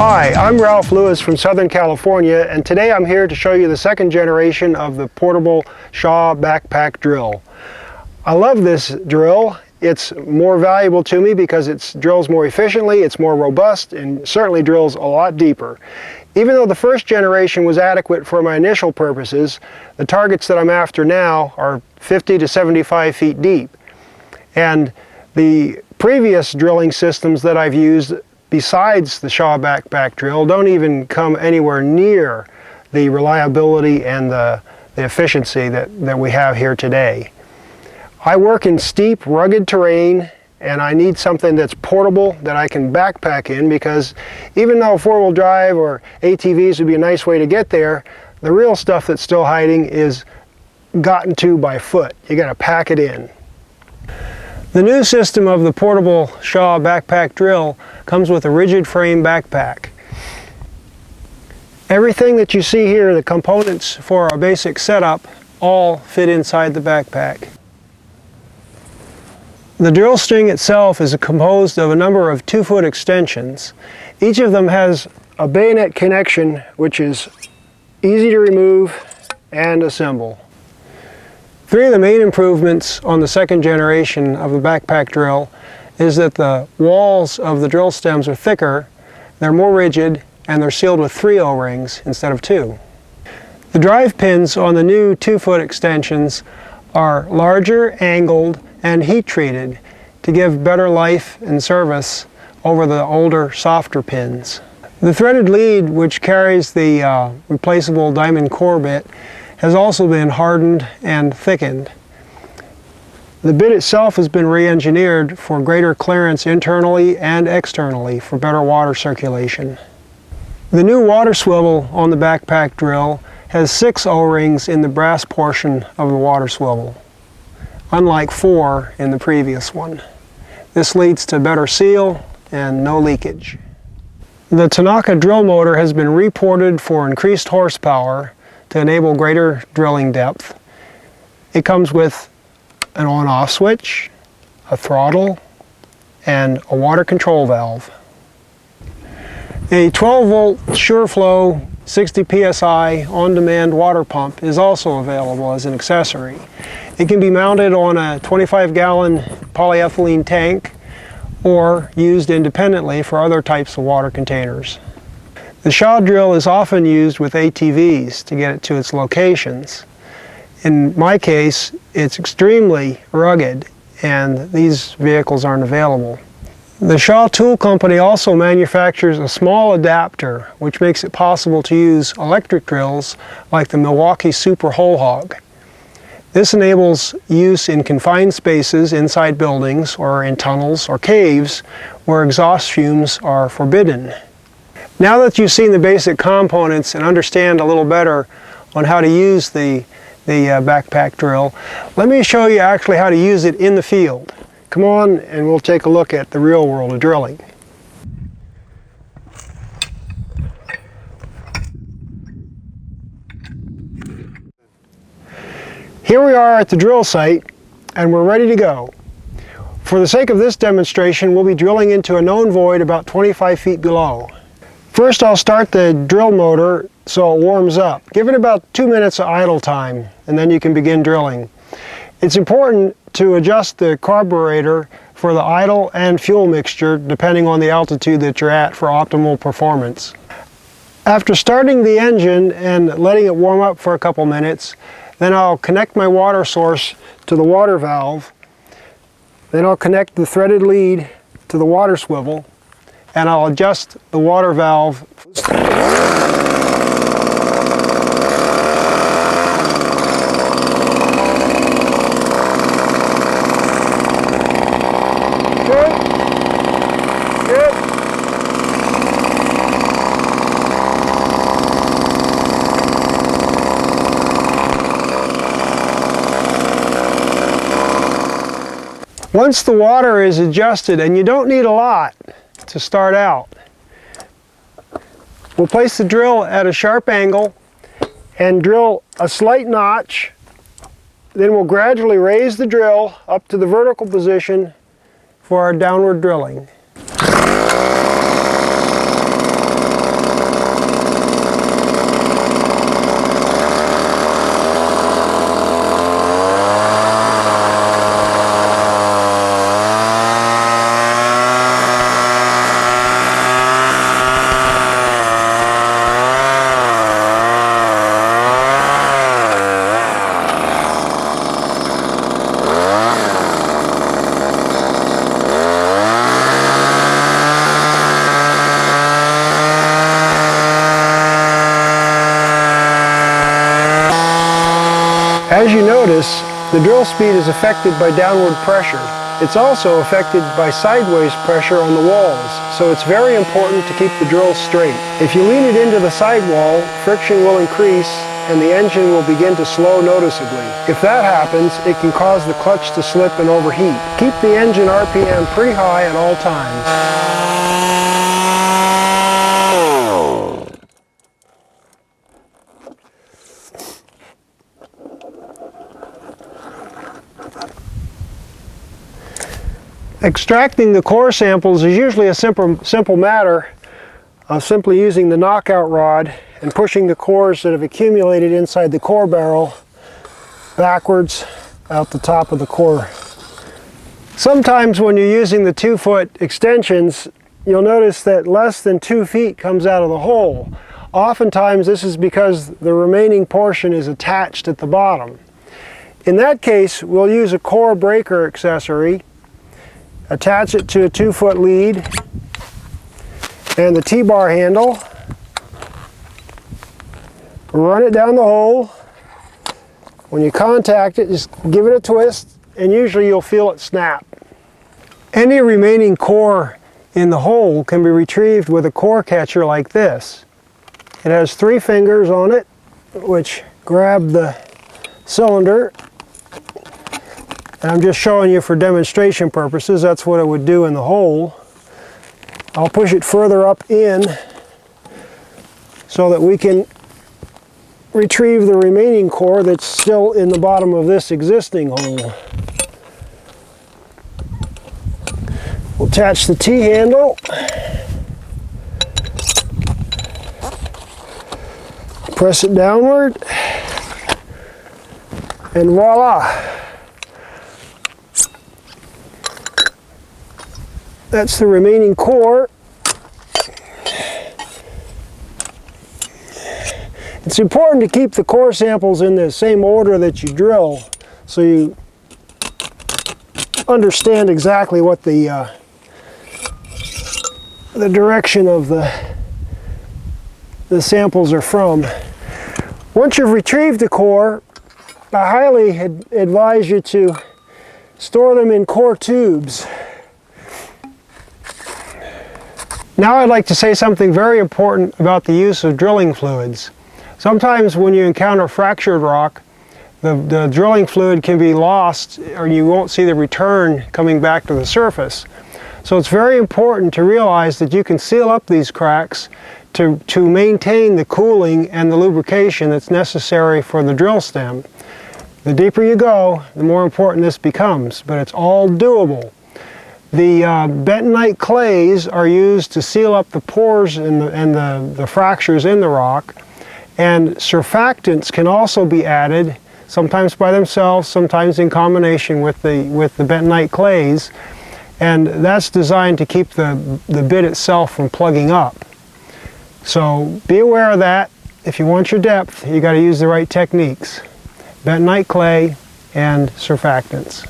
Hi, I'm Ralph Lewis from Southern California, and today I'm here to show you the second generation of the portable Shaw backpack drill. I love this drill. It's more valuable to me because it drills more efficiently, it's more robust, and certainly drills a lot deeper. Even though the first generation was adequate for my initial purposes, the targets that I'm after now are 50 to 75 feet deep. And the previous drilling systems that I've used besides the Shaw backpack drill don't even come anywhere near the reliability and the efficiency that we have here today. I work in steep, rugged terrain, and I need something that's portable that I can backpack in, because even though four-wheel drive or ATVs would be a nice way to get there, the real stuff that's still hiding is gotten to by foot. You got to pack it in. The new system of the portable Shaw backpack drill comes with a rigid frame backpack. Everything that you see here, the components for our basic setup, all fit inside the backpack. The drill string itself is composed of a number of 2-foot extensions. Each of them has a bayonet connection, which is easy to remove and assemble. Three of the main improvements on the second generation of the backpack drill is that the walls of the drill stems are thicker, they're more rigid, and they're sealed with 3 O-rings instead of 2. The drive pins on the new 2-foot extensions are larger, angled, and heat treated to give better life and service over the older, softer pins. The threaded lead, which carries the replaceable diamond core bit, has also been hardened and thickened. The bit itself has been re-engineered for greater clearance internally and externally for better water circulation. The new water swivel on the backpack drill has 6 O-rings in the brass portion of the water swivel, unlike 4 in the previous one. This leads to better seal and no leakage. The Tanaka drill motor has been reported for increased horsepower to enable greater drilling depth. It comes with an on-off switch, a throttle, and a water control valve. A 12-volt SureFlow 60 psi on-demand water pump is also available as an accessory. It can be mounted on a 25-gallon polyethylene tank or used independently for other types of water containers. The Shaw drill is often used with ATVs to get it to its locations. In my case, it's extremely rugged, and these vehicles aren't available. The Shaw Tool Company also manufactures a small adapter which makes it possible to use electric drills like the Milwaukee Super Hole Hog. This enables use in confined spaces inside buildings or in tunnels or caves where exhaust fumes are forbidden. Now that you've seen the basic components and understand a little better on how to use the backpack drill, let me show you actually how to use it in the field. Come on and we'll take a look at the real world of drilling. Here we are at the drill site and we're ready to go. For the sake of this demonstration, we'll be drilling into a known void about 25 feet below. First, I'll start the drill motor so it warms up. Give it about 2 minutes of idle time, and then you can begin drilling. It's important to adjust the carburetor for the idle and fuel mixture depending on the altitude that you're at for optimal performance. After starting the engine and letting it warm up for a couple minutes, then I'll connect my water source to the water valve. Then I'll connect the threaded lead to the water swivel, and I'll adjust the water valve. Good. Once the water is adjusted, and you don't need a lot to start out, we'll place the drill at a sharp angle and drill a slight notch. Then we'll gradually raise the drill up to the vertical position for our downward drilling. As you notice, the drill speed is affected by downward pressure. It's also affected by sideways pressure on the walls, so it's very important to keep the drill straight. If you lean it into the sidewall, friction will increase and the engine will begin to slow noticeably. If that happens, it can cause the clutch to slip and overheat. Keep the engine RPM pretty high at all times. Extracting the core samples is usually a simple matter of simply using the knockout rod and pushing the cores that have accumulated inside the core barrel backwards out the top of the core. Sometimes when you're using the 2-foot extensions, you'll notice that less than 2 feet comes out of the hole. Oftentimes this is because the remaining portion is attached at the bottom. In that case, we'll use a core breaker accessory, attach it to a 2-foot lead and the T-bar handle, run it down the hole. When you contact it, just give it a twist and usually you'll feel it snap. Any remaining core in the hole can be retrieved with a core catcher like this. It has 3 fingers on it which grab the cylinder. And I'm just showing you for demonstration purposes, that's what it would do in the hole. I'll push it further up in so that we can retrieve the remaining core that's still in the bottom of this existing hole. We'll attach the T-handle. Press it downward. And voila! That's the remaining core. It's important to keep the core samples in the same order that you drill so you understand exactly what the direction of the samples are from. Once you've retrieved the core, I highly advise you to store them in core tubes. Now I'd like to say something very important about the use of drilling fluids. Sometimes when you encounter fractured rock, the drilling fluid can be lost or you won't see the return coming back to the surface. So it's very important to realize that you can seal up these cracks to maintain the cooling and the lubrication that's necessary for the drill stem. The deeper you go, the more important this becomes, but it's all doable. The bentonite clays are used to seal up the pores and the fractures in the rock, and surfactants can also be added, sometimes by themselves, sometimes in combination with the bentonite clays, and that's designed to keep the bit itself from plugging up. So be aware of that. If you want your depth, you got to use the right techniques. Bentonite clay and surfactants.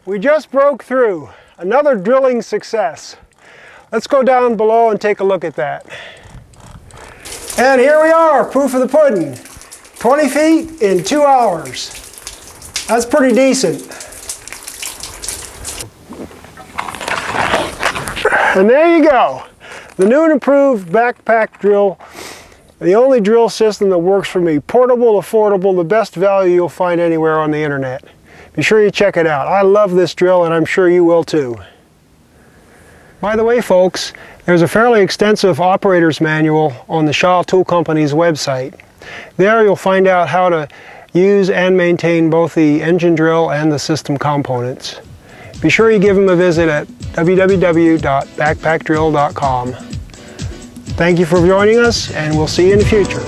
We just broke through. Another drilling success. Let's go down below and take a look at that. And here we are, proof of the pudding. 20 feet in 2 hours. That's pretty decent. And there you go. The new and improved backpack drill. The only drill system that works for me. Portable, affordable, the best value you'll find anywhere on the internet. Be sure you check it out. I love this drill and I'm sure you will too. By the way folks, there's a fairly extensive operator's manual on the Shaw Tool Company's website. There you'll find out how to use and maintain both the engine drill and the system components. Be sure you give them a visit at www.backpackdrill.com. Thank you for joining us and we'll see you in the future.